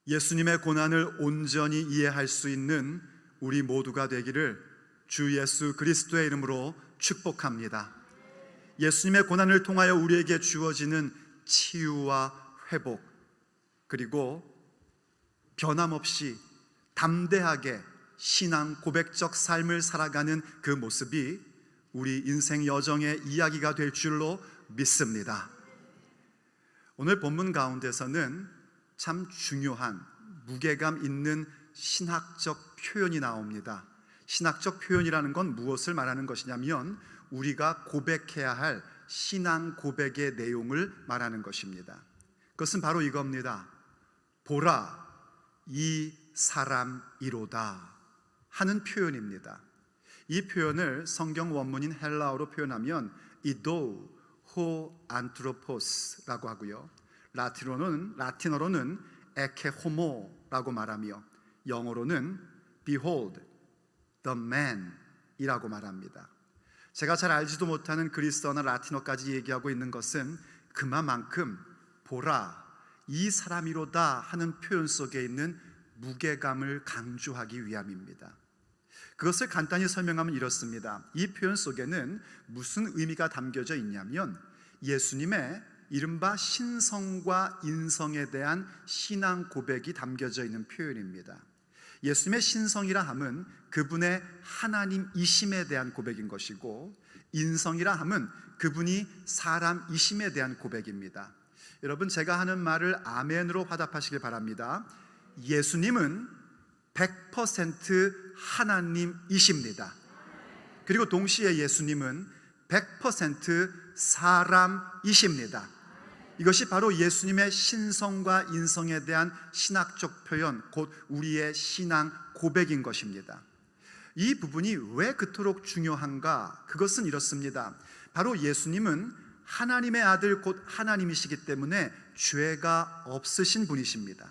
예수님의 고난을 온전히 이해할 수 있는 우리 모두가 되기를 주 예수 그리스도의 이름으로 축복합니다. 예수님의 고난을 통하여 우리에게 주어지는 치유와 회복, 그리고 변함없이 담대하게 신앙 고백적 삶을 살아가는 그 모습이 우리 인생 여정의 이야기가 될 줄로 믿습니다. 오늘 본문 가운데서는 참 중요한 무게감 있는 신학적 표현이 나옵니다. 신학적 표현이라는 건 무엇을 말하는 것이냐면 우리가 고백해야 할 신앙 고백의 내용을 말하는 것입니다. 그것은 바로 이겁니다. 보라, 이 사람이로다 하는 표현입니다. 이 표현을 성경 원문인 헬라어로 표현하면 이도 호 안트로포스라고 하고요, 라틴어로는 에케 호모라고 말하며 영어로는 behold the man 이라고 말합니다. 제가 잘 알지도 못하는 그리스어나 라틴어까지 얘기하고 있는 것은 그만큼 보라, 이 사람이로다 하는 표현 속에 있는 무게감을 강조하기 위함입니다. 그것을 간단히 설명하면 이렇습니다. 이 표현 속에는 무슨 의미가 담겨져 있냐면 예수님의 이른바 신성과 인성에 대한 신앙 고백이 담겨져 있는 표현입니다. 예수님의 신성이라 함은 그분의 하나님이심에 대한 고백인 것이고, 인성이라 함은 그분이 사람이심에 대한 고백입니다. 여러분, 제가 하는 말을 아멘으로 화답하시길 바랍니다. 예수님은 100% 하나님이십니다. 그리고 동시에 예수님은 100% 사람이십니다. 이것이 바로 예수님의 신성과 인성에 대한 신학적 표현, 곧 우리의 신앙 고백인 것입니다. 이 부분이 왜 그토록 중요한가? 그것은 이렇습니다. 바로 예수님은 하나님의 아들 곧 하나님이시기 때문에 죄가 없으신 분이십니다.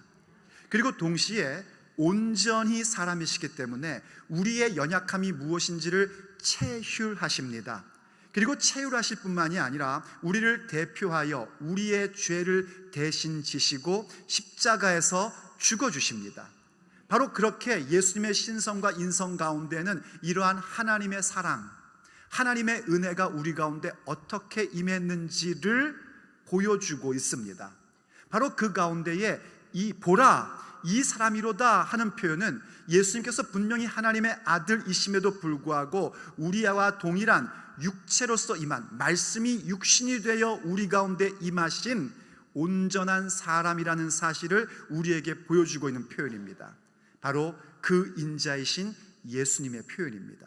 그리고 동시에 온전히 사람이시기 때문에 우리의 연약함이 무엇인지를 체휼하십니다. 그리고 체휼하실 뿐만이 아니라 우리를 대표하여 우리의 죄를 대신 지시고 십자가에서 죽어주십니다. 바로 그렇게 예수님의 신성과 인성 가운데는 이러한 하나님의 사랑, 하나님의 은혜가 우리 가운데 어떻게 임했는지를 보여주고 있습니다. 바로 그 가운데에 이 보라, 이 사람이로다 하는 표현은 예수님께서 분명히 하나님의 아들이심에도 불구하고 우리와 동일한 육체로서 임한, 말씀이 육신이 되어 우리 가운데 임하신 온전한 사람이라는 사실을 우리에게 보여주고 있는 표현입니다. 바로 그 인자이신 예수님의 표현입니다.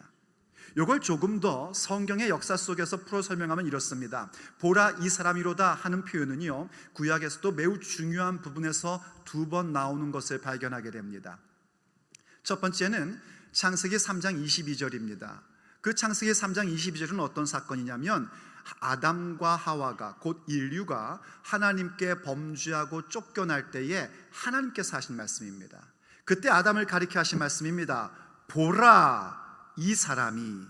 이걸 조금 더 성경의 역사 속에서 풀어 설명하면 이렇습니다. 보라, 이 사람이로다 하는 표현은요, 구약에서도 매우 중요한 부분에서 2번 나오는 것을 발견하게 됩니다. 첫 번째는 창세기 3장 22절입니다. 그 창세기 3장 22절은 어떤 사건이냐면 아담과 하와가, 곧 인류가 하나님께 범죄하고 쫓겨날 때에 하나님께서 하신 말씀입니다. 그때 아담을 가리켜 하신 말씀입니다. 보라, 이 사람이,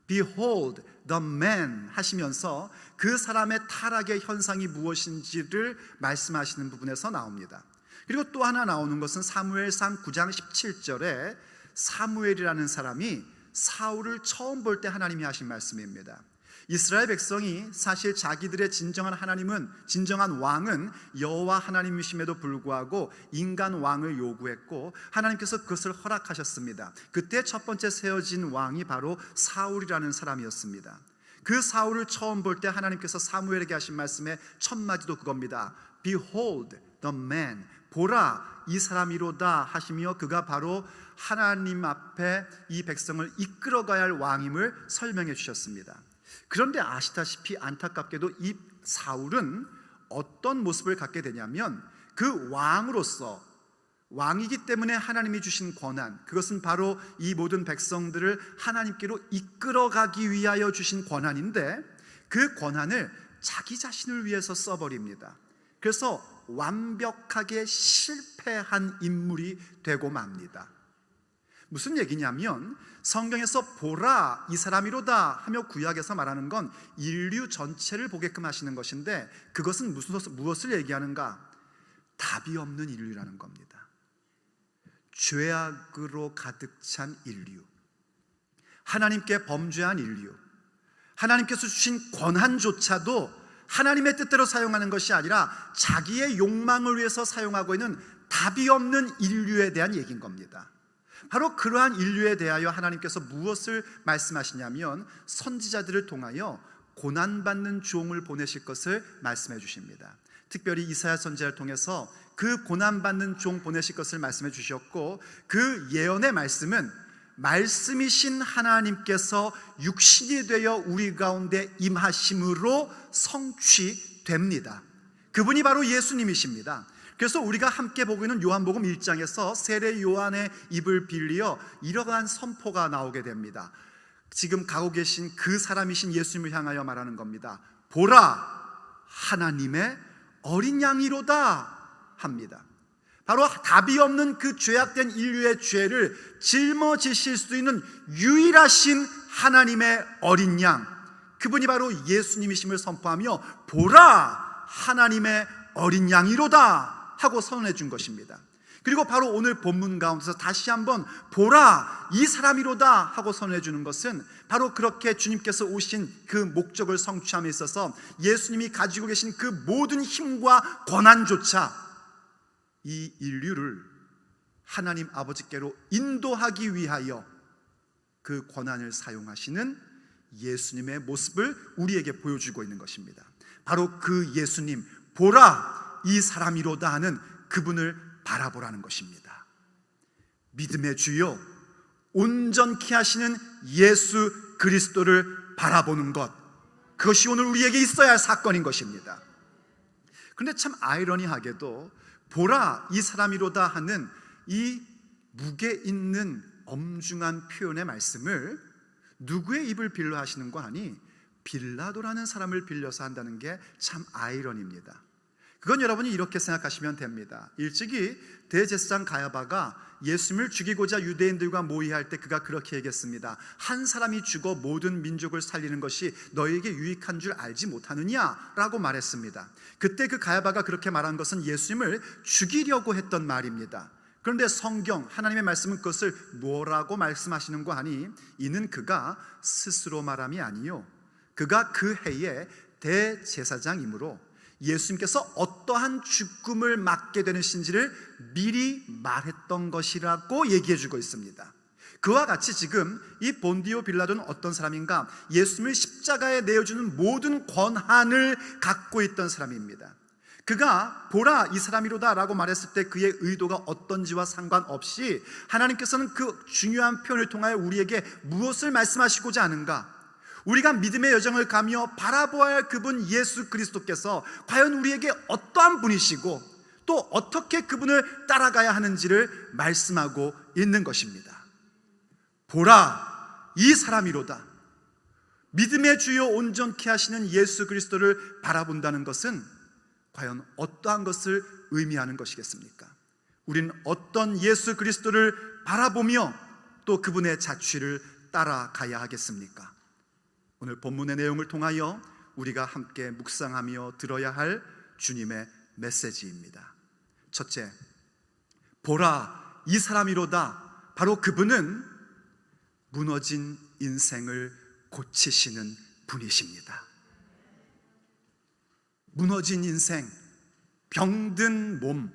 behold the man 하시면서 그 사람의 타락의 현상이 무엇인지를 말씀하시는 부분에서 나옵니다. 그리고 또 하나 나오는 것은 사무엘상 9장 17절에 사무엘이라는 사람이 사울을 처음 볼 때 하나님이 하신 말씀입니다. 이스라엘 백성이 사실 자기들의 진정한 하나님은, 진정한 왕은 여호와 하나님이심에도 불구하고 인간 왕을 요구했고 하나님께서 그것을 허락하셨습니다. 그때 첫 번째 세워진 왕이 바로 사울이라는 사람이었습니다. 그 사울을 처음 볼 때 하나님께서 사무엘에게 하신 말씀의 첫 마디도 그겁니다. Behold the man, 보라, 이 사람이로다 하시며 그가 바로 하나님 앞에 이 백성을 이끌어가야 할 왕임을 설명해 주셨습니다. 그런데 아시다시피 안타깝게도 이 사울은 어떤 모습을 갖게 되냐면 그 왕으로서, 왕이기 때문에 하나님이 주신 권한, 그것은 바로 이 모든 백성들을 하나님께로 이끌어가기 위하여 주신 권한인데 그 권한을 자기 자신을 위해서 써버립니다. 그래서 완벽하게 실패한 인물이 되고 맙니다. 무슨 얘기냐면 성경에서 보라, 이 사람이로다 하며 구약에서 말하는 건 인류 전체를 보게끔 하시는 것인데 그것은 무엇을 얘기하는가? 답이 없는 인류라는 겁니다. 죄악으로 가득 찬 인류, 하나님께 범죄한 인류, 하나님께서 주신 권한조차도 하나님의 뜻대로 사용하는 것이 아니라 자기의 욕망을 위해서 사용하고 있는 답이 없는 인류에 대한 얘기인 겁니다. 바로 그러한 인류에 대하여 하나님께서 무엇을 말씀하시냐면 선지자들을 통하여 고난받는 종을 보내실 것을 말씀해 주십니다. 특별히 이사야 선지자를 통해서 그 고난받는 종 보내실 것을 말씀해 주셨고, 그 예언의 말씀은 말씀이신 하나님께서 육신이 되어 우리 가운데 임하심으로 성취됩니다. 그분이 바로 예수님이십니다. 그래서 우리가 함께 보고 있는 요한복음 1장에서 세례 요한의 입을 빌려 이러한 선포가 나오게 됩니다. 지금 가고 계신 그 사람이신 예수님을 향하여 말하는 겁니다. 보라, 하나님의 어린 양이로다 합니다. 바로 답이 없는 그 죄악된 인류의 죄를 짊어지실 수 있는 유일하신 하나님의 어린 양, 그분이 바로 예수님이심을 선포하며 보라, 하나님의 어린 양이로다 하고 선언해 준 것입니다. 그리고 바로 오늘 본문 가운데서 다시 한번 보라, 이 사람이로다 하고 선언해 주는 것은 바로 그렇게 주님께서 오신 그 목적을 성취함에 있어서 예수님이 가지고 계신 그 모든 힘과 권한조차 이 인류를 하나님 아버지께로 인도하기 위하여 그 권한을 사용하시는 예수님의 모습을 우리에게 보여주고 있는 것입니다. 바로 그 예수님, 보라, 이 사람이로다 하는 그분을 바라보라는 것입니다. 믿음의 주요, 온전케 하시는 예수 그리스도를 바라보는 것, 그것이 오늘 우리에게 있어야 할 사건인 것입니다. 그런데 참 아이러니하게도 보라, 이 사람이로다 하는 이 무게 있는 엄중한 표현의 말씀을 누구의 입을 빌려 하시는 거 아니 빌라도라는 사람을 빌려서 한다는 게 참 아이러니입니다. 그건 여러분이 이렇게 생각하시면 됩니다. 일찍이 대제사장 가야바가 예수님을 죽이고자 유대인들과 모의할 때 그가 그렇게 얘기했습니다. 한 사람이 죽어 모든 민족을 살리는 것이 너희에게 유익한 줄 알지 못하느냐 라고 말했습니다. 그때 그 가야바가 그렇게 말한 것은 예수님을 죽이려고 했던 말입니다. 그런데 성경, 하나님의 말씀은 그것을 뭐라고 말씀하시는 거 하니 이는 그가 스스로 말함이 아니요 그가 그 해에 대제사장이므로 예수님께서 어떠한 죽음을 맞게 되는 신지를 미리 말했던 것이라고 얘기해 주고 있습니다. 그와 같이 지금 이 본디오 빌라도는 어떤 사람인가? 예수님을 십자가에 내어주는 모든 권한을 갖고 있던 사람입니다. 그가 보라, 이 사람이로다 라고 말했을 때 그의 의도가 어떤지와 상관없이 하나님께서는 그 중요한 표현을 통하여 우리에게 무엇을 말씀하시고자 하는가? 우리가 믿음의 여정을 가며 바라보아야 할 그분 예수 그리스도께서 과연 우리에게 어떠한 분이시고 또 어떻게 그분을 따라가야 하는지를 말씀하고 있는 것입니다. 보라, 이 사람이로다. 믿음의 주요 온전케 하시는 예수 그리스도를 바라본다는 것은 과연 어떠한 것을 의미하는 것이겠습니까? 우리는 어떤 예수 그리스도를 바라보며 또 그분의 자취를 따라가야 하겠습니까? 오늘 본문의 내용을 통하여 우리가 함께 묵상하며 들어야 할 주님의 메시지입니다. 첫째, 보라, 이 사람이로다. 바로 그분은 무너진 인생을 고치시는 분이십니다. 무너진 인생, 병든 몸,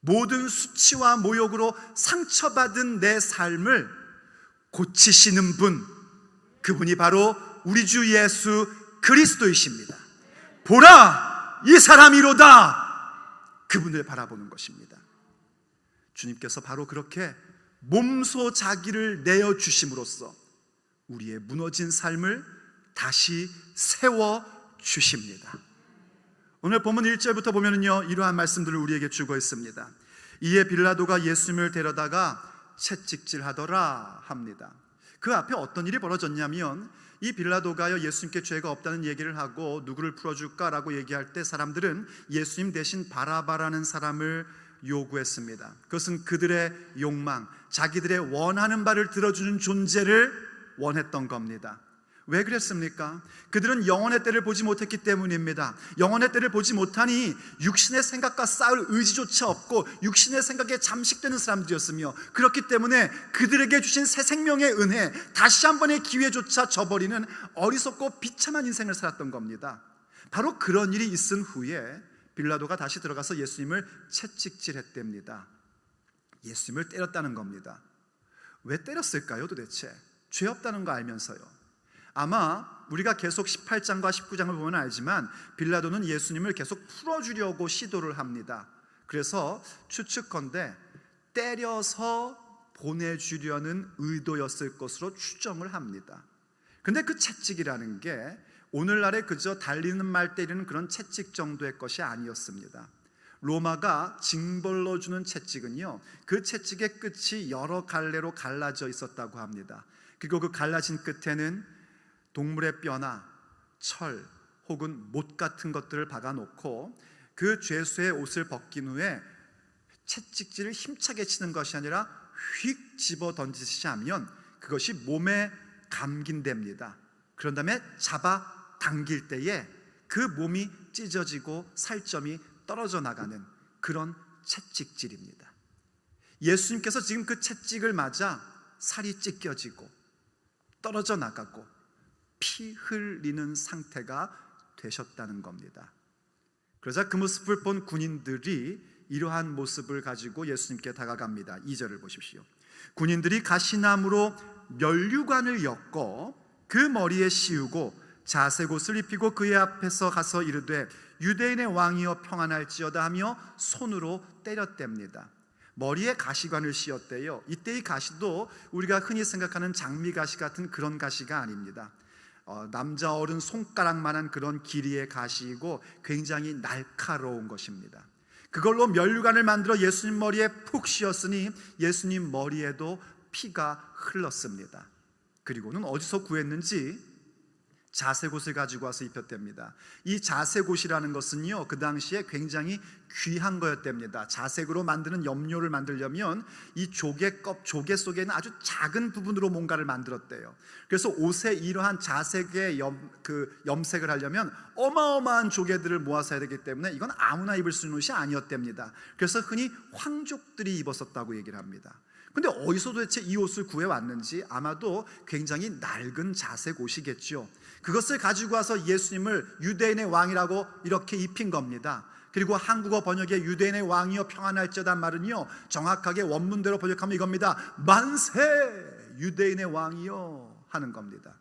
모든 수치와 모욕으로 상처받은 내 삶을 고치시는 분, 그분이 바로 우리 주 예수 그리스도이십니다. 보라, 이 사람이로다. 그분을 바라보는 것입니다. 주님께서 바로 그렇게 몸소 자기를 내어주심으로써 우리의 무너진 삶을 다시 세워주십니다. 오늘 본문 1절부터 보면은요, 이러한 말씀들을 우리에게 주고 있습니다. 이에 빌라도가 예수님을 데려다가 채찍질하더라 합니다. 그 앞에 어떤 일이 벌어졌냐면 이 빌라도가요 예수님께 죄가 없다는 얘기를 하고 누구를 풀어줄까라고 얘기할 때 사람들은 예수님 대신 바라바라는 사람을 요구했습니다. 그것은 그들의 욕망, 자기들의 원하는 바를 들어주는 존재를 원했던 겁니다. 왜 그랬습니까? 그들은 영원의 때를 보지 못했기 때문입니다. 영원의 때를 보지 못하니 육신의 생각과 싸울 의지조차 없고 육신의 생각에 잠식되는 사람들이었으며, 그렇기 때문에 그들에게 주신 새 생명의 은혜, 다시 한 번의 기회조차 저버리는 어리석고 비참한 인생을 살았던 겁니다. 바로 그런 일이 있은 후에 빌라도가 다시 들어가서 예수님을 채찍질했답니다. 예수님을 때렸다는 겁니다. 왜 때렸을까요 도대체? 죄 없다는 거 알면서요. 아마 우리가 계속 18장과 19장을 보면 알지만 빌라도는 예수님을 계속 풀어주려고 시도를 합니다. 그래서 추측컨대 때려서 보내주려는 의도였을 것으로 추정을 합니다. 근데 그 채찍이라는 게 오늘날에 그저 달리는 말 때리는 그런 채찍 정도의 것이 아니었습니다. 로마가 징벌로 주는 채찍은요, 그 채찍의 끝이 여러 갈래로 갈라져 있었다고 합니다. 그리고 그 갈라진 끝에는 동물의 뼈나 철 혹은 못 같은 것들을 박아놓고 그 죄수의 옷을 벗긴 후에 채찍질을 힘차게 치는 것이 아니라 휙 집어 던지듯이 하면 그것이 몸에 감긴답니다. 그런 다음에 잡아 당길 때에 그 몸이 찢어지고 살점이 떨어져 나가는 그런 채찍질입니다. 예수님께서 지금 그 채찍을 맞아 살이 찢겨지고 떨어져 나가고 피 흘리는 상태가 되셨다는 겁니다. 그러자 그 모습을 본 군인들이 이러한 모습을 가지고 예수님께 다가갑니다. 2절을 보십시오. 군인들이 가시나무로 면류관을 엮어 그 머리에 씌우고 자색옷을 입히고 그의 앞에서 가서 이르되 유대인의 왕이여 평안할지어다 하며 손으로 때렸답니다. 머리에 가시관을 씌웠대요. 이때 이 가시도 우리가 흔히 생각하는 장미가시 같은 그런 가시가 아닙니다. 남자 어른 손가락만한 그런 길이의 가시이고 굉장히 날카로운 것입니다. 그걸로 면류관을 만들어 예수님 머리에 푹 씌웠으니 예수님 머리에도 피가 흘렀습니다. 그리고는 어디서 구했는지 자색옷을 가지고 와서 입혔답니다. 이 자색옷이라는 것은요, 그 당시에 굉장히 귀한 거였답니다. 자색으로 만드는 염료를 만들려면 이 조개 속에는 아주 작은 부분으로 뭔가를 만들었대요. 그래서 옷에 이러한 자색의 염색을 하려면 어마어마한 조개들을 모아서 해야 되기 때문에 이건 아무나 입을 수 있는 옷이 아니었답니다. 그래서 흔히 황족들이 입었었다고 얘기를 합니다. 근데 어디서 도대체 이 옷을 구해왔는지 아마도 굉장히 낡은 자색 옷이겠죠. 그것을 가지고 와서 예수님을 유대인의 왕이라고 이렇게 입힌 겁니다. 그리고 한국어 번역에 유대인의 왕이여 평안할지어다 말은요, 정확하게 원문대로 번역하면 이겁니다. 만세 유대인의 왕이여 하는 겁니다.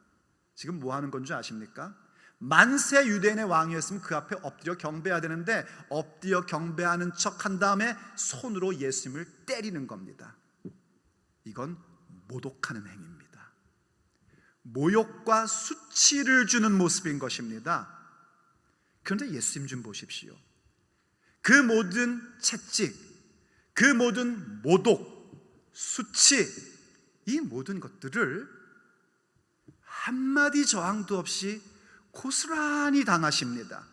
지금 뭐 하는 건 줄 아십니까? 만세 유대인의 왕이었으면 그 앞에 엎드려 경배해야 되는데 엎드려 경배하는 척 한 다음에 손으로 예수님을 때리는 겁니다. 이건 모독하는 행위입니다. 모욕과 수치를 주는 모습인 것입니다. 그런데 예수님 좀 보십시오. 그 모든 채찍, 그 모든 모독, 수치, 이 모든 것들을 한마디 저항도 없이 고스란히 당하십니다.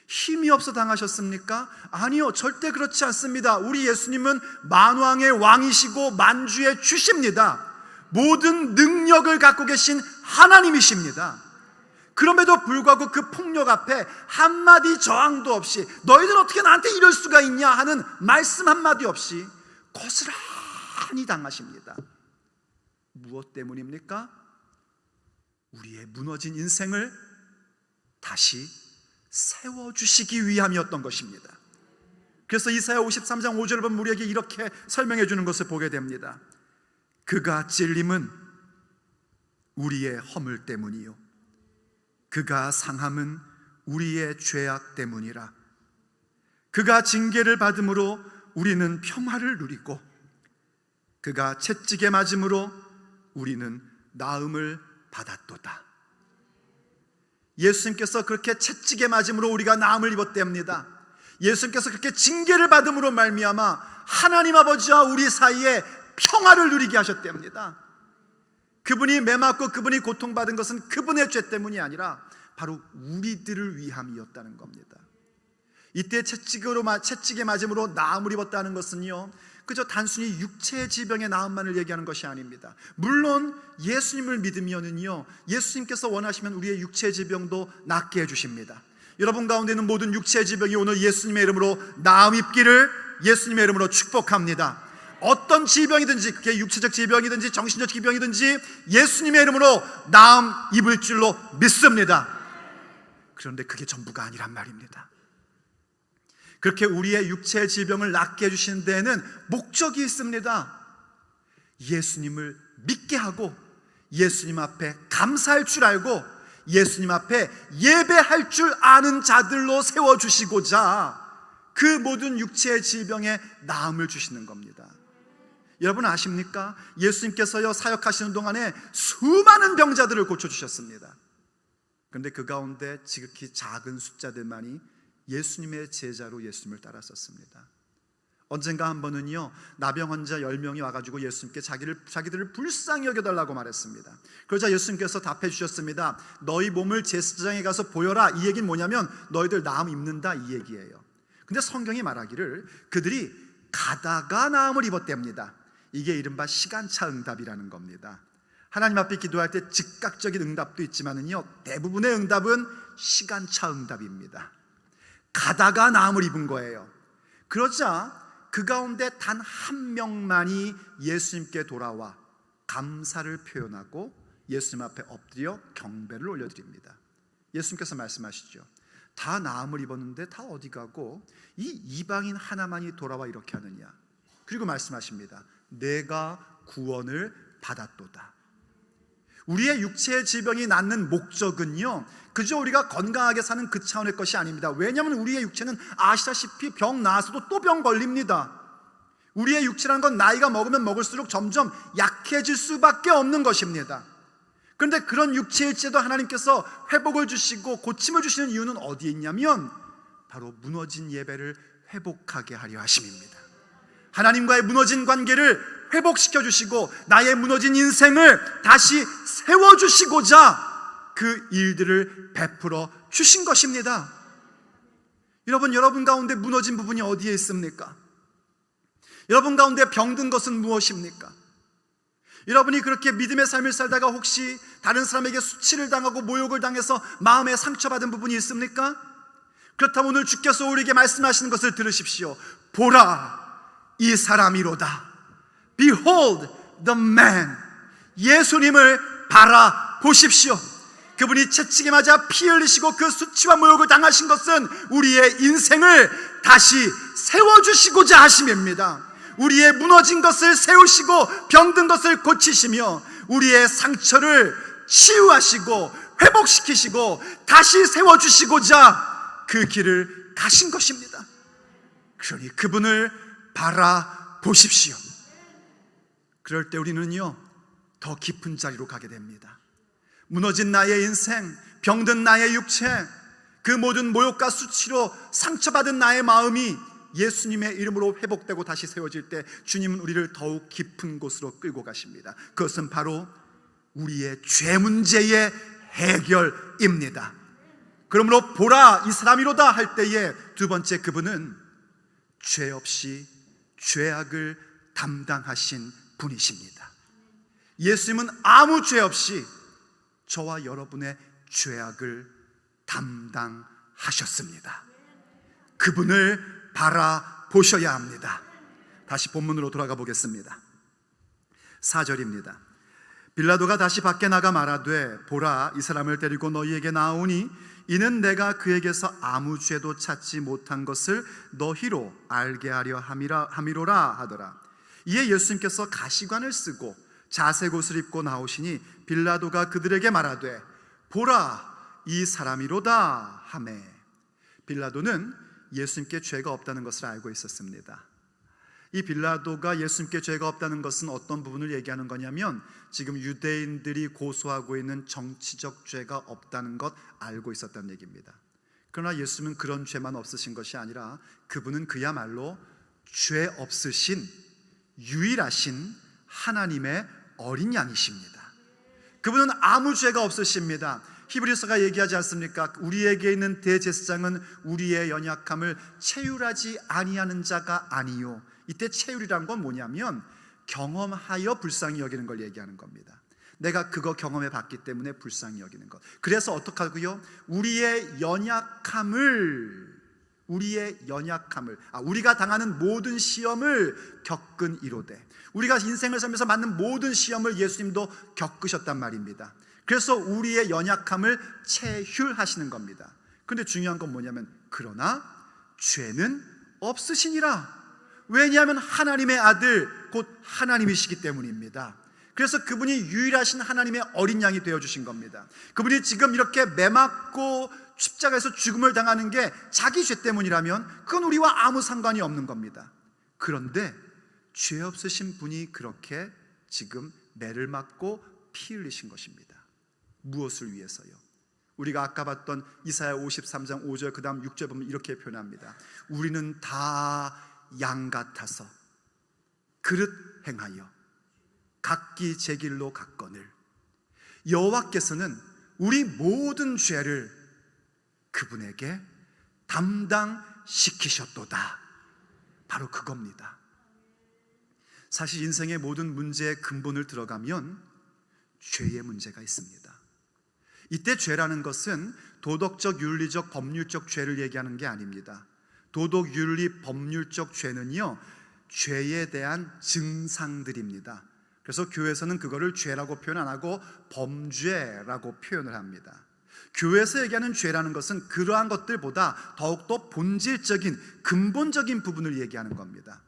힘이 없어 당하셨습니까? 아니요, 절대 그렇지 않습니다. 우리 예수님은 만왕의 왕이시고 만주의 주십니다. 모든 능력을 갖고 계신 하나님이십니다. 그럼에도 불구하고 그 폭력 앞에 한마디 저항도 없이 너희들 어떻게 나한테 이럴 수가 있냐 하는 말씀 한마디 없이 고스란히 당하십니다. 무엇 때문입니까? 우리의 무너진 인생을 다시 세워주시기 위함이었던 것입니다. 그래서 이사야 53장 5절을 보면 우리에게 이렇게 설명해 주는 것을 보게 됩니다. 그가 찔림은 우리의 허물 때문이요 그가 상함은 우리의 죄악 때문이라. 그가 징계를 받음으로 우리는 평화를 누리고 그가 채찍에 맞음으로 우리는 나음을 받았도다. 예수님께서 그렇게 채찍에 맞음으로 우리가 나음을 입었답니다. 예수님께서 그렇게 징계를 받음으로 말미암아 하나님 아버지와 우리 사이에 평화를 누리게 하셨답니다. 그분이 매맞고 그분이 고통받은 것은 그분의 죄 때문이 아니라 바로 우리들을 위함이었다는 겁니다. 이때 채찍에 맞음으로 나음을 입었다는 것은요, 그저 단순히 육체의 질병의 나음만을 얘기하는 것이 아닙니다. 물론 예수님을 믿으면은요, 예수님께서 원하시면 우리의 육체의 질병도 낫게 해주십니다. 여러분 가운데 있는 모든 육체의 질병이 오늘 예수님의 이름으로 나음 입기를 예수님의 이름으로 축복합니다. 어떤 질병이든지, 그게 육체적 질병이든지 정신적 질병이든지 예수님의 이름으로 나음 입을 줄로 믿습니다. 그런데 그게 전부가 아니란 말입니다. 그렇게 우리의 육체의 질병을 낫게 해주시는 데에는 목적이 있습니다. 예수님을 믿게 하고 예수님 앞에 감사할 줄 알고 예수님 앞에 예배할 줄 아는 자들로 세워주시고자 그 모든 육체의 질병에 나음을 주시는 겁니다. 여러분 아십니까? 예수님께서요, 사역하시는 동안에 수많은 병자들을 고쳐주셨습니다. 그런데 그 가운데 지극히 작은 숫자들만이 예수님의 제자로 예수님을 따랐었습니다. 언젠가 한 번은요, 나병 환자 10명이 와가지고 예수님께 자기들을 불쌍히 여겨달라고 말했습니다. 그러자 예수님께서 답해 주셨습니다. 너희 몸을 제사장에 가서 보여라. 이 얘기는 뭐냐면 너희들 나음 입는다, 이 얘기예요. 근데 성경이 말하기를 그들이 가다가 나음을 입었답니다. 이게 이른바 시간차 응답이라는 겁니다. 하나님 앞에 기도할 때 즉각적인 응답도 있지만은요, 대부분의 응답은 시간차 응답입니다. 가다가 나음을 입은 거예요. 그러자 그 가운데 단 한 명만이 예수님께 돌아와 감사를 표현하고 예수님 앞에 엎드려 경배를 올려드립니다. 예수님께서 말씀하시죠. 다 나음을 입었는데 다 어디 가고 이 이방인 하나만이 돌아와 이렇게 하느냐. 그리고 말씀하십니다. 내가 구원을 받았도다. 우리의 육체의 질병이 낫는 목적은요, 그저 우리가 건강하게 사는 그 차원의 것이 아닙니다. 왜냐하면 우리의 육체는 아시다시피 병 나서도 또 병 걸립니다. 우리의 육체라는 건 나이가 먹으면 먹을수록 점점 약해질 수밖에 없는 것입니다. 그런데 그런 육체일지라도 하나님께서 회복을 주시고 고침을 주시는 이유는 어디에 있냐면 바로 무너진 예배를 회복하게 하려 하심입니다. 하나님과의 무너진 관계를 회복시켜 주시고 나의 무너진 인생을 다시 세워주시고자 그 일들을 베풀어 주신 것입니다. 여러분 가운데 무너진 부분이 어디에 있습니까? 여러분 가운데 병든 것은 무엇입니까? 여러분이 그렇게 믿음의 삶을 살다가 혹시 다른 사람에게 수치를 당하고 모욕을 당해서 마음에 상처받은 부분이 있습니까? 그렇다면 오늘 주께서 우리에게 말씀하시는 것을 들으십시오. 보라, 이 사람이로다. Behold the man. 예수님을 바라보십시오. 그분이 채찍에 맞아 피 흘리시고 그 수치와 모욕을 당하신 것은 우리의 인생을 다시 세워주시고자 하심입니다. 우리의 무너진 것을 세우시고 병든 것을 고치시며 우리의 상처를 치유하시고 회복시키시고 다시 세워주시고자 그 길을 가신 것입니다. 그러니 그분을 바라보십시오. 그럴 때 우리는요, 더 깊은 자리로 가게 됩니다. 무너진 나의 인생, 병든 나의 육체, 그 모든 모욕과 수치로 상처받은 나의 마음이 예수님의 이름으로 회복되고 다시 세워질 때 주님은 우리를 더욱 깊은 곳으로 끌고 가십니다. 그것은 바로 우리의 죄 문제의 해결입니다. 그러므로 보라, 이 사람이로다 할 때에 두 번째, 그분은 죄 없이 죄악을 담당하신 분이십니다. 예수님은 아무 죄 없이 저와 여러분의 죄악을 담당하셨습니다. 그분을 바라보셔야 합니다. 다시 본문으로 돌아가 보겠습니다. 4절입니다. 빌라도가 다시 밖에 나가 말하되 보라, 이 사람을 데리고 너희에게 나오니 이는 내가 그에게서 아무 죄도 찾지 못한 것을 너희로 알게 하려 함이로라 하더라. 이에 예수님께서 가시관을 쓰고 자색 옷을 입고 나오시니 빌라도가 그들에게 말하되 보라, 이 사람이로다 하매. 빌라도는 예수님께 죄가 없다는 것을 알고 있었습니다. 이 빌라도가 예수님께 죄가 없다는 것은 어떤 부분을 얘기하는 거냐면 지금 유대인들이 고소하고 있는 정치적 죄가 없다는 것 알고 있었다는 얘기입니다. 그러나 예수님은 그런 죄만 없으신 것이 아니라 그분은 그야말로 죄 없으신 유일하신 하나님의 어린 양이십니다. 그분은 아무 죄가 없으십니다. 히브리서가 얘기하지 않습니까? 우리에게 있는 대제사장은 우리의 연약함을 체휼하지 아니하는 자가 아니요. 이때 체휼이란 건 뭐냐면 경험하여 불쌍히 여기는 걸 얘기하는 겁니다. 내가 그거 경험해 봤기 때문에 불쌍히 여기는 것. 그래서 어떡하고요? 우리의 연약함을 우리가 당하는 모든 시험을 겪은 이로되, 우리가 인생을 살면서 맞는 모든 시험을 예수님도 겪으셨단 말입니다. 그래서 우리의 연약함을 체휼하시는 겁니다. 그런데 중요한 건 뭐냐면 그러나 죄는 없으시니라. 왜냐하면 하나님의 아들 곧 하나님이시기 때문입니다. 그래서 그분이 유일하신 하나님의 어린 양이 되어주신 겁니다. 그분이 지금 이렇게 매맞고 십자가에서 죽음을 당하는 게 자기 죄 때문이라면 그건 우리와 아무 상관이 없는 겁니다. 그런데 죄 없으신 분이 그렇게 지금 매를 맞고 피 흘리신 것입니다. 무엇을 위해서요? 우리가 아까 봤던 이사야 53장 5절 그 다음 6절 보면 이렇게 표현합니다. 우리는 다 양 같아서 그릇 행하여 각기 제 길로 갔거늘 여호와께서는 우리 모든 죄를 그분에게 담당시키셨도다. 바로 그겁니다. 사실 인생의 모든 문제의 근본을 들어가면 죄의 문제가 있습니다. 이때 죄라는 것은 도덕적, 윤리적, 법률적 죄를 얘기하는 게 아닙니다. 도덕, 윤리, 법률적 죄는요, 죄에 대한 증상들입니다. 그래서 교회에서는 그거를 죄라고 표현 안 하고 범죄라고 표현을 합니다. 교회에서 얘기하는 죄라는 것은 그러한 것들보다 더욱더 본질적인, 근본적인 부분을 얘기하는 겁니다.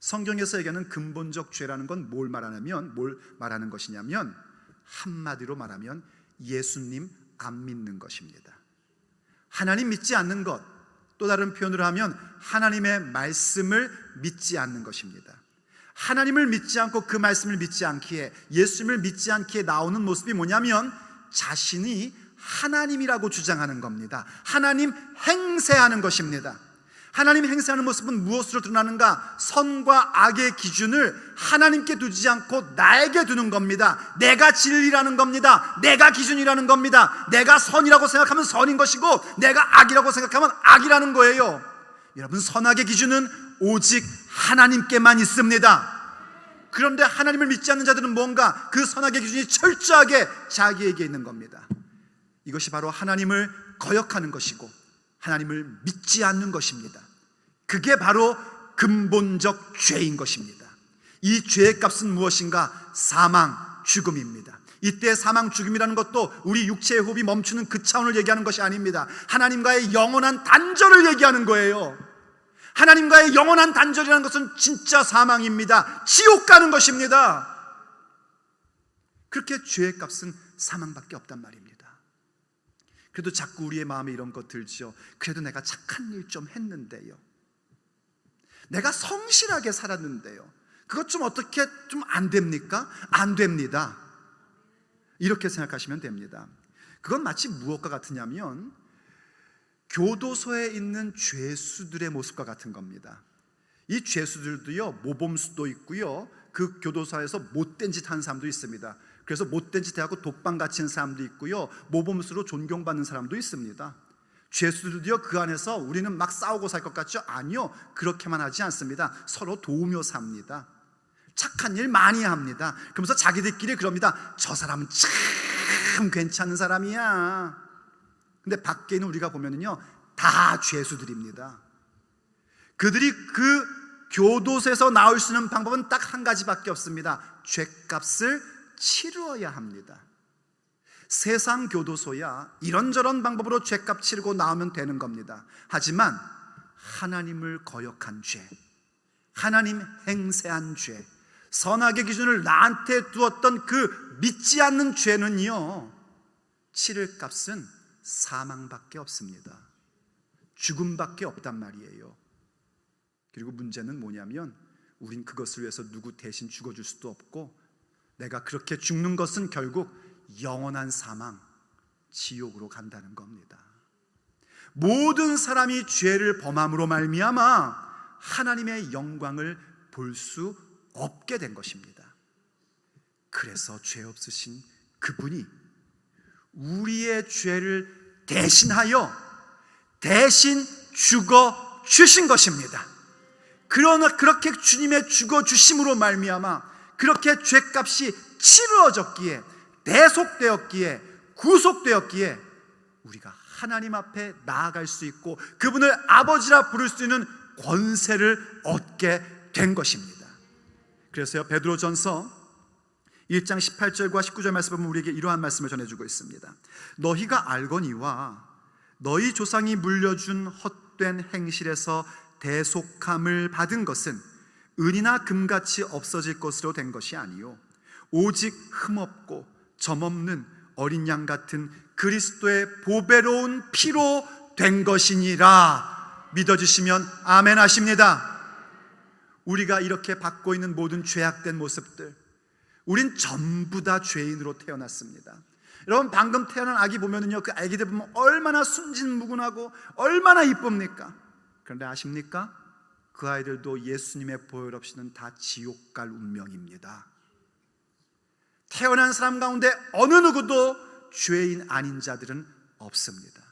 성경에서 얘기하는 근본적 죄라는 건 뭘 말하는 것이냐면 한마디로 말하면 예수님 안 믿는 것입니다. 하나님 믿지 않는 것, 또 다른 표현으로 하면 하나님의 말씀을 믿지 않는 것입니다. 하나님을 믿지 않고 그 말씀을 믿지 않기에, 예수님을 믿지 않기에 나오는 모습이 뭐냐면 자신이 하나님이라고 주장하는 겁니다. 하나님 행세하는 것입니다. 하나님 행세하는 모습은 무엇으로 드러나는가? 선과 악의 기준을 하나님께 두지 않고 나에게 두는 겁니다. 내가 진리라는 겁니다. 내가 기준이라는 겁니다. 내가 선이라고 생각하면 선인 것이고 내가 악이라고 생각하면 악이라는 거예요. 여러분, 선악의 기준은 오직 하나님께만 있습니다. 그런데 하나님을 믿지 않는 자들은 뭔가 그 선악의 기준이 철저하게 자기에게 있는 겁니다. 이것이 바로 하나님을 거역하는 것이고 하나님을 믿지 않는 것입니다. 그게 바로 근본적 죄인 것입니다. 이 죄의 값은 무엇인가? 사망, 죽음입니다. 이때 사망, 죽음이라는 것도 우리 육체의 호흡이 멈추는 그 차원을 얘기하는 것이 아닙니다. 하나님과의 영원한 단절을 얘기하는 거예요. 하나님과의 영원한 단절이라는 것은 진짜 사망입니다. 지옥 가는 것입니다. 그렇게 죄의 값은 사망밖에 없단 말입니다. 그래도 자꾸 우리의 마음에 이런 것 들죠. 그래도 내가 착한 일 좀 했는데요, 내가 성실하게 살았는데요, 그것 좀 어떻게 좀 안 됩니까? 안 됩니다. 이렇게 생각하시면 됩니다. 그건 마치 무엇과 같으냐면 교도소에 있는 죄수들의 모습과 같은 겁니다. 이 죄수들도요, 모범수도 있고요, 그 교도소에서 못된 짓 하는 사람도 있습니다. 그래서 못된 짓 해갖고 독방 갇힌 사람도 있고요, 모범수로 존경받는 사람도 있습니다. 죄수들도요, 그 안에서 우리는 막 싸우고 살 것 같죠? 아니요, 그렇게만 하지 않습니다. 서로 도우며 삽니다. 착한 일 많이 합니다. 그러면서 자기들끼리 그럽니다. 저 사람은 참 괜찮은 사람이야. 근데 밖에 있는 우리가 보면은요, 다 죄수들입니다. 그들이 그 교도소에서 나올 수 있는 방법은 딱 한 가지밖에 없습니다. 죄값을 치루어야 합니다. 세상 교도소야 이런저런 방법으로 죄값 치르고 나오면 되는 겁니다. 하지만 하나님을 거역한 죄, 하나님 행세한 죄, 선악의 기준을 나한테 두었던 그 믿지 않는 죄는요, 치를 값은 사망밖에 없습니다. 죽음밖에 없단 말이에요. 그리고 문제는 뭐냐면 우린 그것을 위해서 누구 대신 죽어줄 수도 없고, 내가 그렇게 죽는 것은 결국 영원한 사망, 지옥으로 간다는 겁니다. 모든 사람이 죄를 범함으로 말미암아 하나님의 영광을 볼 수 없게 된 것입니다. 그래서 죄 없으신 그분이 우리의 죄를 대신 죽어 주신 것입니다. 그러나 그렇게 주님의 죽어 주심으로 말미암아 그렇게 죄값이 치루어졌기에, 대속되었기에, 구속되었기에 우리가 하나님 앞에 나아갈 수 있고 그분을 아버지라 부를 수 있는 권세를 얻게 된 것입니다. 그래서요, 베드로전서 1장 18절과 19절 말씀 보면 우리에게 이러한 말씀을 전해주고 있습니다. 너희가 알거니와 너희 조상이 물려준 헛된 행실에서 대속함을 받은 것은 은이나 금같이 없어질 것으로 된 것이 아니요 오직 흠없고 점없는 어린 양 같은 그리스도의 보배로운 피로 된 것이니라. 믿어주시면 아멘 하십니다. 우리가 이렇게 받고 있는 모든 죄악된 모습들, 우린 전부 다 죄인으로 태어났습니다. 여러분, 방금 태어난 아기 보면은요, 그 아기들 보면 얼마나 순진무구하고 얼마나 이쁩니까? 그런데 아십니까? 그 아이들도 예수님의 보혈 없이는 다 지옥 갈 운명입니다. 태어난 사람 가운데 어느 누구도 죄인 아닌 자들은 없습니다.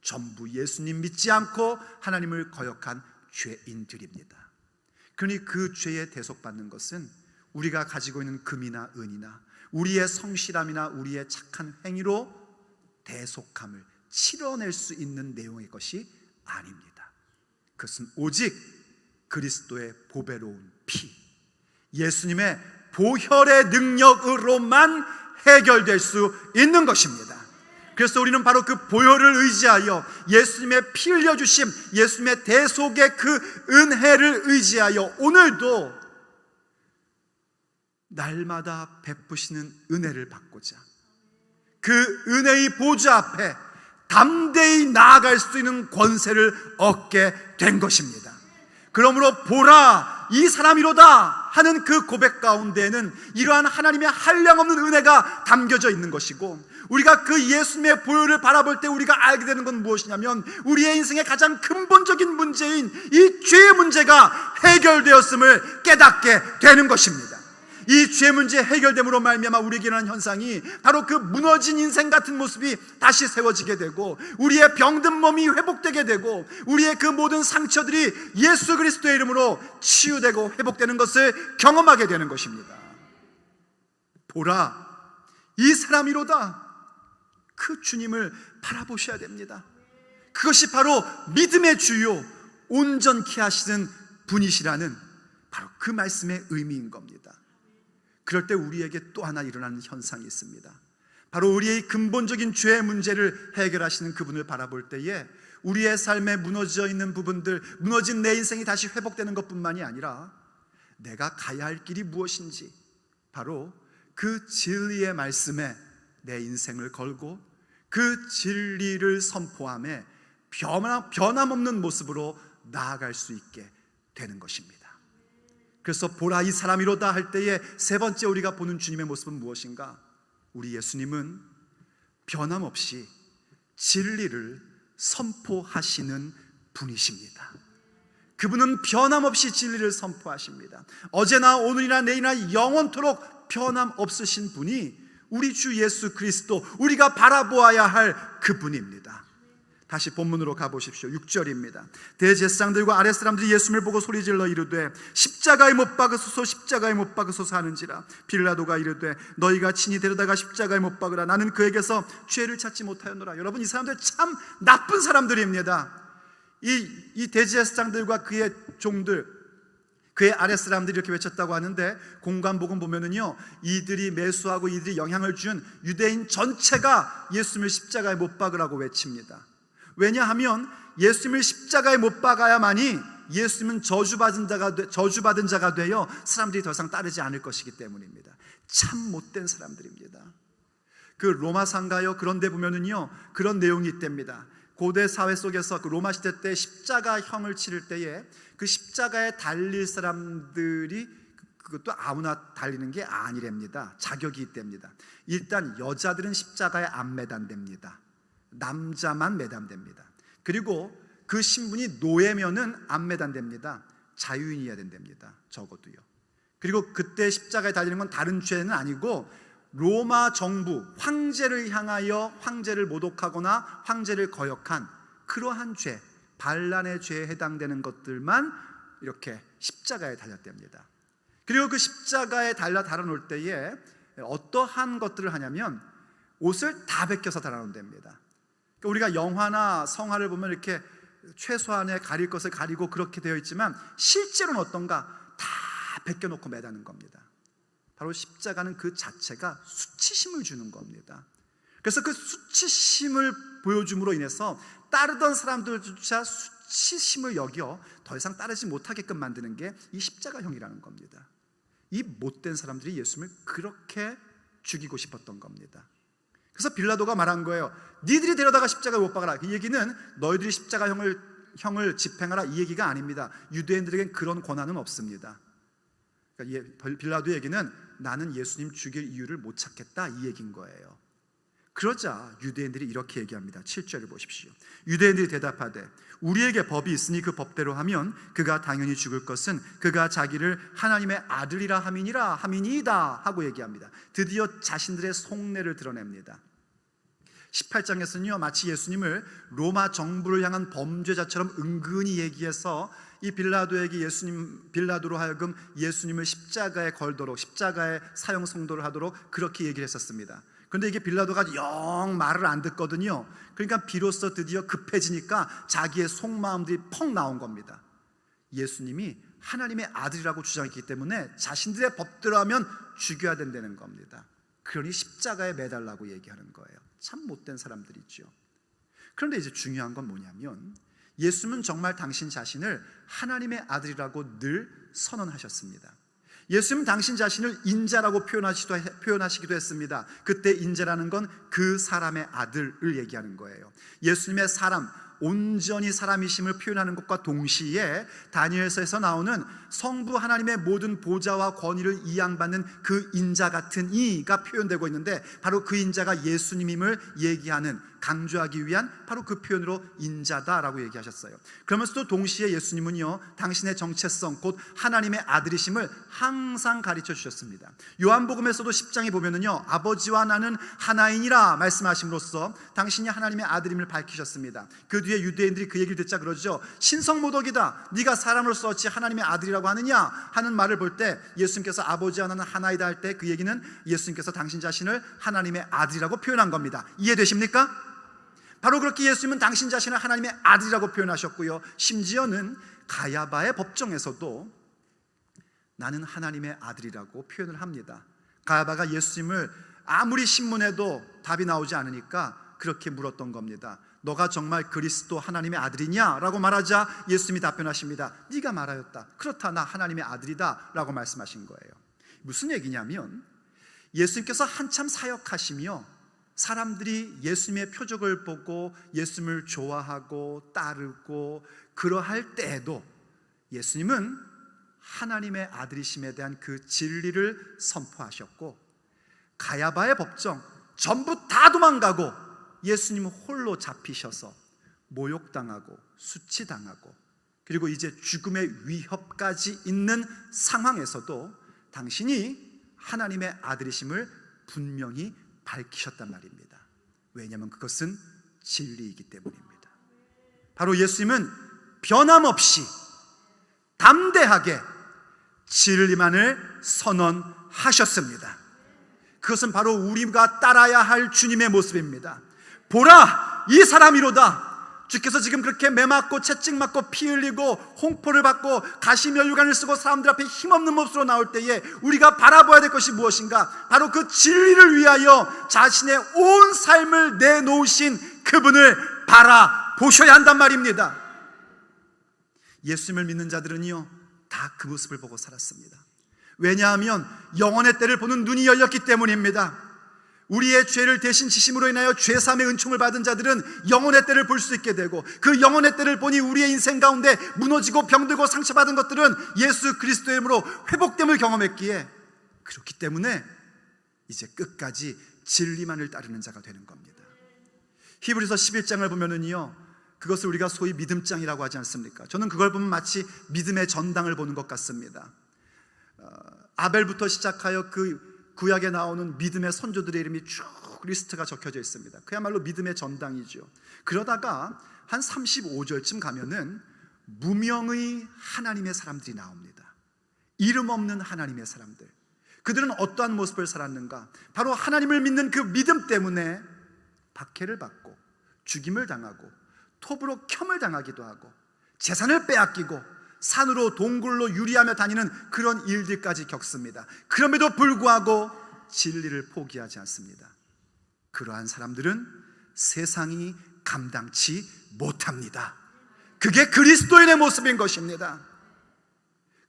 전부 예수님 믿지 않고 하나님을 거역한 죄인들입니다. 그러니 그 죄에 대속받는 것은 우리가 가지고 있는 금이나 은이나 우리의 성실함이나 우리의 착한 행위로 대속함을 치러낼 수 있는 내용의 것이 아닙니다. 그것은 오직 그리스도의 보배로운 피, 예수님의 보혈의 능력으로만 해결될 수 있는 것입니다. 그래서 우리는 바로 그 보혈을 의지하여 예수님의 피 흘려주심, 예수님의 대속의 그 은혜를 의지하여 오늘도 날마다 베푸시는 은혜를 받고자 그 은혜의 보좌 앞에 담대히 나아갈 수 있는 권세를 얻게 된 것입니다. 그러므로 보라, 이 사람이로다 하는 그 고백 가운데에는 이러한 하나님의 한량없는 은혜가 담겨져 있는 것이고, 우리가 그 예수님의 보혈을 바라볼 때 우리가 알게 되는 건 무엇이냐면 우리의 인생의 가장 근본적인 문제인 이 죄의 문제가 해결되었음을 깨닫게 되는 것입니다. 이 죄 문제 해결됨으로 말미암아 우리에게 일어나는 현상이 바로 그 무너진 인생 같은 모습이 다시 세워지게 되고, 우리의 병든 몸이 회복되게 되고, 우리의 그 모든 상처들이 예수 그리스도의 이름으로 치유되고 회복되는 것을 경험하게 되는 것입니다. 보라, 이 사람이로다. 그 주님을 바라보셔야 됩니다. 그것이 바로 믿음의 주요 온전케 하시는 분이시라는 바로 그 말씀의 의미인 겁니다. 그럴 때 우리에게 또 하나 일어나는 현상이 있습니다. 바로 우리의 근본적인 죄의 문제를 해결하시는 그분을 바라볼 때에 우리의 삶에 무너져 있는 부분들, 무너진 내 인생이 다시 회복되는 것뿐만이 아니라 내가 가야 할 길이 무엇인지 바로 그 진리의 말씀에 내 인생을 걸고 그 진리를 선포함에 변함없는 모습으로 나아갈 수 있게 되는 것입니다. 그래서 보라, 이 사람이로다 할 때에 세 번째 우리가 보는 주님의 모습은 무엇인가? 우리 예수님은 변함없이 진리를 선포하시는 분이십니다. 그분은 변함없이 진리를 선포하십니다. 어제나 오늘이나 내일이나 영원토록 변함없으신 분이 우리 주 예수 그리스도, 우리가 바라보아야 할 그분입니다. 다시 본문으로 가보십시오. 6절입니다. 대제사장들과 아랫사람들이 예수님을 보고 소리질러 이르되 십자가에 못 박으소서, 십자가에 못 박으소서 하는지라. 빌라도가 이르되 너희가 친히 데려다가 십자가에 못 박으라. 나는 그에게서 죄를 찾지 못하였노라. 여러분, 이 사람들 참 나쁜 사람들입니다. 이 대제사장들과 그의 종들, 그의 아랫사람들이 이렇게 외쳤다고 하는데, 공관복음 보면은요, 이들이 매수하고 이들이 영향을 준 유대인 전체가 예수님을 십자가에 못 박으라고 외칩니다. 왜냐하면 예수님을 십자가에 못 박아야만이 예수님은 저주받은 자가 되어 사람들이 더 이상 따르지 않을 것이기 때문입니다. 참 못된 사람들입니다. 그 로마 상가요, 그런 데 보면은요, 그런 내용이 있답니다. 고대 사회 속에서 그 로마 시대 때 십자가형을 치를 때에 그 십자가에 달릴 사람들이 그것도 아무나 달리는 게 아니랍니다. 자격이 있답니다. 일단 여자들은 십자가에 안 매단됩니다. 남자만 매단됩니다. 그리고 그 신분이 노예면은 안 매단됩니다. 자유인이어야 된답니다. 적어도요. 그리고 그때 십자가에 달리는 건 다른 죄는 아니고 로마 정부, 황제를 향하여 황제를 모독하거나 황제를 거역한 그러한 죄, 반란의 죄에 해당되는 것들만 이렇게 십자가에 달렸답니다. 그리고 그 십자가에 달아놓을 때에 어떠한 것들을 하냐면 옷을 다 벗겨서 달아놓는답니다. 그러니까 우리가 영화나 성화를 보면 이렇게 최소한의 가릴 것을 가리고 그렇게 되어 있지만 실제로는 어떤가? 다 벗겨놓고 매다는 겁니다. 바로 십자가는 그 자체가 수치심을 주는 겁니다. 그래서 그 수치심을 보여줌으로 인해서 따르던 사람들조차 수치심을 여겨 더 이상 따르지 못하게끔 만드는 게 이 십자가형이라는 겁니다. 이 못된 사람들이 예수님을 그렇게 죽이고 싶었던 겁니다. 그래서 빌라도가 말한 거예요. 니들이 데려다가 십자가에 못 박아라. 이 얘기는 너희들이 십자가형을 집행하라 이 얘기가 아닙니다. 유대인들에겐 그런 권한은 없습니다. 그러니까 빌라도 얘기는 나는 예수님 죽일 이유를 못 찾겠다 이 얘기인 거예요. 그러자 유대인들이 이렇게 얘기합니다. 7절을 보십시오. 유대인들이 대답하되 우리에게 법이 있으니 그 법대로 하면 그가 당연히 죽을 것은 그가 자기를 하나님의 아들이라 함이니이다 하고 얘기합니다. 드디어 자신들의 속내를 드러냅니다. 18장에서는요 마치 예수님을 로마 정부를 향한 범죄자처럼 은근히 얘기해서 이 빌라도로 하여금 예수님을 십자가에 걸도록, 십자가의 사형 성도를 하도록 그렇게 얘기를 했었습니다. 그런데 이게 빌라도가 영 말을 안 듣거든요. 그러니까 비로소 드디어 급해지니까 자기의 속마음들이 펑 나온 겁니다. 예수님이 하나님의 아들이라고 주장했기 때문에 자신들의 법대로 하면 죽여야 된다는 겁니다. 그러니 십자가에 매달라고 얘기하는 거예요. 참 못된 사람들이죠. 그런데 이제 중요한 건 뭐냐면 예수님은 정말 당신 자신을 하나님의 아들이라고 늘 선언하셨습니다. 예수님은 당신 자신을 인자라고 표현하시기도 했습니다. 그때 인자라는 건 그 사람의 아들을 얘기하는 거예요. 예수님의 사람, 온전히 사람이심을 표현하는 것과 동시에 다니엘서에서 나오는 성부 하나님의 모든 보좌와 권위를 이양받는 그 인자 같은 이가 표현되고 있는데 바로 그 인자가 예수님임을 얘기하는, 강조하기 위한 바로 그 표현으로 인자다라고 얘기하셨어요. 그러면서도 동시에 예수님은요 당신의 정체성 곧 하나님의 아들이심을 항상 가르쳐 주셨습니다. 요한복음에서도 10장에 보면은요 아버지와 나는 하나이니라 말씀하심으로써 당신이 하나님의 아들임을 밝히셨습니다. 그 뒤에 유대인들이 그 얘기를 듣자 그러죠. 신성모독이다, 네가 사람으로서 어찌 하나님의 아들이라고 하느냐 하는 말을 볼 때 예수님께서 아버지와 나는 하나이다 할 때 그 얘기는 예수님께서 당신 자신을 하나님의 아들이라고 표현한 겁니다. 이해되십니까? 바로 그렇게 예수님은 당신 자신을 하나님의 아들이라고 표현하셨고요, 심지어는 가야바의 법정에서도 나는 하나님의 아들이라고 표현을 합니다. 가야바가 예수님을 아무리 신문해도 답이 나오지 않으니까 그렇게 물었던 겁니다. 너가 정말 그리스도 하나님의 아들이냐? 라고 말하자 예수님이 답변하십니다. 네가 말하였다. 그렇다, 나 하나님의 아들이다 라고 말씀하신 거예요. 무슨 얘기냐면 예수님께서 한참 사역하시며 사람들이 예수님의 표적을 보고 예수님을 좋아하고 따르고 그러할 때에도 예수님은 하나님의 아들이심에 대한 그 진리를 선포하셨고 가야바의 법정 전부 다 도망가고 예수님은 홀로 잡히셔서 모욕당하고 수치당하고 그리고 이제 죽음의 위협까지 있는 상황에서도 당신이 하나님의 아들이심을 분명히 밝히셨단 말입니다. 왜냐하면 그것은 진리이기 때문입니다. 바로 예수님은 변함없이 담대하게 진리만을 선언하셨습니다. 그것은 바로 우리가 따라야 할 주님의 모습입니다. 보라, 이 사람이로다. 주께서 지금 그렇게 매맞고 채찍맞고 피 흘리고 홍포를 받고 가시면류관을 쓰고 사람들 앞에 힘없는 모습으로 나올 때에 우리가 바라봐야 될 것이 무엇인가? 바로 그 진리를 위하여 자신의 온 삶을 내놓으신 그분을 바라보셔야 한단 말입니다. 예수님을 믿는 자들은요 다 그 모습을 보고 살았습니다. 왜냐하면 영원의 때를 보는 눈이 열렸기 때문입니다. 우리의 죄를 대신 지심으로 인하여 죄사함의 은총을 받은 자들은 영원의 때를 볼 수 있게 되고 그 영원의 때를 보니 우리의 인생 가운데 무너지고 병들고 상처받은 것들은 예수 그리스도의 이름으로 회복됨을 경험했기에 그렇기 때문에 이제 끝까지 진리만을 따르는 자가 되는 겁니다. 히브리서 11장을 보면은요 그것을 우리가 소위 믿음장이라고 하지 않습니까? 저는 그걸 보면 마치 믿음의 전당을 보는 것 같습니다. 아벨부터 시작하여 그 구약에 나오는 믿음의 선조들의 이름이 쭉 리스트가 적혀져 있습니다. 그야말로 믿음의 전당이죠. 그러다가 한 35절쯤 가면은 무명의 하나님의 사람들이 나옵니다. 이름 없는 하나님의 사람들. 그들은 어떠한 모습을 살았는가? 바로 하나님을 믿는 그 믿음 때문에 박해를 받고 죽임을 당하고 톱으로 켬을 당하기도 하고 재산을 빼앗기고 산으로 동굴로 유리하며 다니는 그런 일들까지 겪습니다. 그럼에도 불구하고 진리를 포기하지 않습니다. 그러한 사람들은 세상이 감당치 못합니다. 그게 그리스도인의 모습인 것입니다.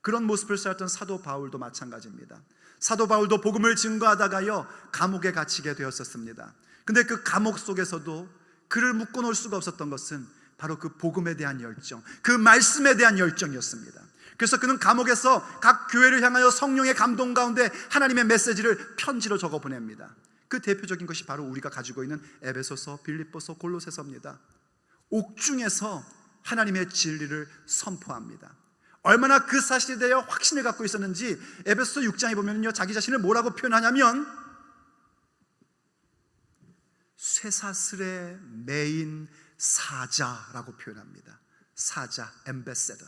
그런 모습을 살았던 사도 바울도 마찬가지입니다. 사도 바울도 복음을 증거하다가요 감옥에 갇히게 되었었습니다. 근데 그 감옥 속에서도 그를 묶어놓을 수가 없었던 것은 바로 그 복음에 대한 열정, 그 말씀에 대한 열정이었습니다. 그래서 그는 감옥에서 각 교회를 향하여 성령의 감동 가운데 하나님의 메시지를 편지로 적어 보냅니다. 그 대표적인 것이 바로 우리가 가지고 있는 에베소서, 빌립보서, 골로새서입니다. 옥중에서 하나님의 진리를 선포합니다. 얼마나 그 사실에 대해 확신을 갖고 있었는지 에베소서 6장에 보면요, 자기 자신을 뭐라고 표현하냐면 쇠사슬에 매인 사자라고 표현합니다. 사자, 엠베세더.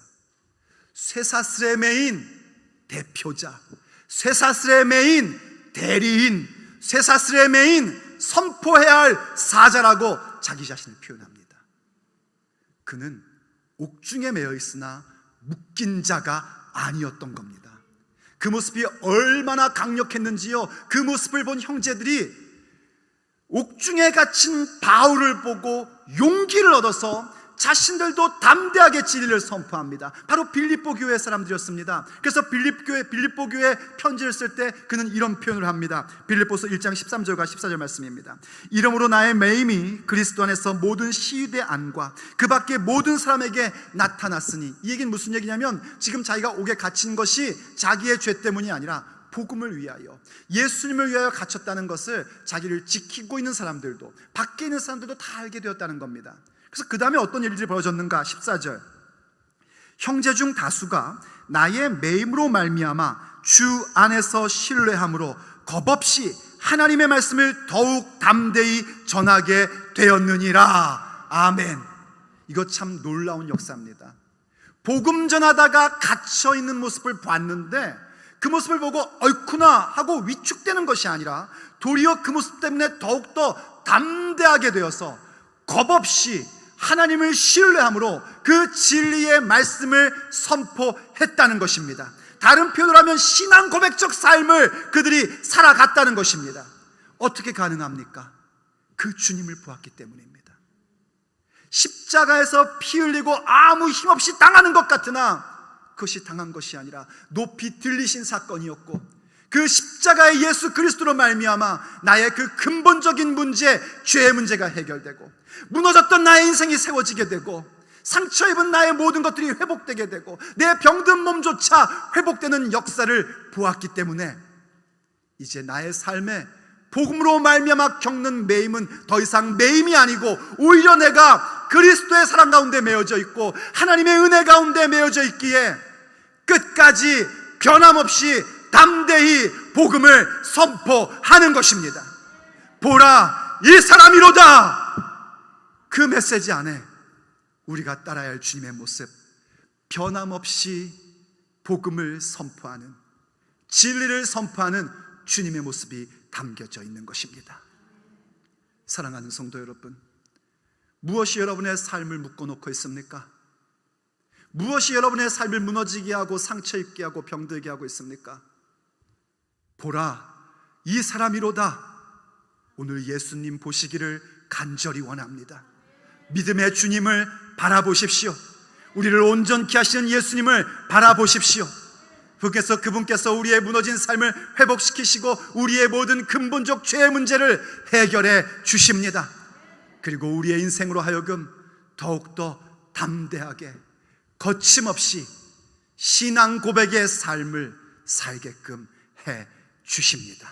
쇠사슬에 매인 대표자, 쇠사슬에 매인 대리인, 쇠사슬에 매인 선포해야 할 사자라고 자기 자신을 표현합니다. 그는 옥중에 매여 있으나 묶인 자가 아니었던 겁니다. 그 모습이 얼마나 강력했는지요, 그 모습을 본 형제들이 옥중에 갇힌 바울을 보고 용기를 얻어서 자신들도 담대하게 진리를 선포합니다. 바로 빌립보 교회 사람들이었습니다. 그래서 빌립보 교회 편지를 쓸 때 그는 이런 표현을 합니다. 빌립보서 1장 13절과 14절 말씀입니다. 이러므로 나의 매임이 그리스도 안에서 모든 시위대 안과 그 밖에 모든 사람에게 나타났으니, 이 얘기는 무슨 얘기냐면 지금 자기가 옥에 갇힌 것이 자기의 죄 때문이 아니라 복음을 위하여, 예수님을 위하여 갇혔다는 것을 자기를 지키고 있는 사람들도, 밖에 있는 사람들도 다 알게 되었다는 겁니다. 그래서 그 다음에 어떤 일들이 벌어졌는가? 14절. 형제 중 다수가 나의 매임으로 말미암아 주 안에서 신뢰함으로 겁없이 하나님의 말씀을 더욱 담대히 전하게 되었느니라. 아멘. 이거 참 놀라운 역사입니다. 복음 전하다가 갇혀있는 모습을 봤는데 그 모습을 보고 어이쿠나 하고 위축되는 것이 아니라 도리어 그 모습 때문에 더욱더 담대하게 되어서 겁없이 하나님을 신뢰함으로 그 진리의 말씀을 선포했다는 것입니다. 다른 표현으로 하면 신앙 고백적 삶을 그들이 살아갔다는 것입니다. 어떻게 가능합니까? 그 주님을 보았기 때문입니다. 십자가에서 피 흘리고 아무 힘없이 당하는 것 같으나 그것이 당한 것이 아니라 높이 들리신 사건이었고, 그 십자가의 예수 그리스도로 말미암아 나의 그 근본적인 문제, 죄의 문제가 해결되고 무너졌던 나의 인생이 세워지게 되고 상처 입은 나의 모든 것들이 회복되게 되고 내 병든 몸조차 회복되는 역사를 보았기 때문에 이제 나의 삶에 복음으로 말미암아 겪는 매임은 더 이상 매임이 아니고 오히려 내가 그리스도의 사랑 가운데 매어져 있고 하나님의 은혜 가운데 매어져 있기에 끝까지 변함없이 담대히 복음을 선포하는 것입니다. 보라, 이 사람이로다. 그 메시지 안에 우리가 따라야 할 주님의 모습, 변함없이 복음을 선포하는, 진리를 선포하는 주님의 모습이 담겨져 있는 것입니다. 사랑하는 성도 여러분, 무엇이 여러분의 삶을 묶어놓고 있습니까? 무엇이 여러분의 삶을 무너지게 하고 상처 입게 하고 병들게 하고 있습니까? 보라, 이 사람이로다. 오늘 예수님 보시기를 간절히 원합니다. 믿음의 주님을 바라보십시오. 우리를 온전케 하시는 예수님을 바라보십시오. 그분께서 우리의 무너진 삶을 회복시키시고 우리의 모든 근본적 죄의 문제를 해결해 주십니다. 그리고 우리의 인생으로 하여금 더욱더 담대하게 거침없이 신앙 고백의 삶을 살게끔 해 주십니다.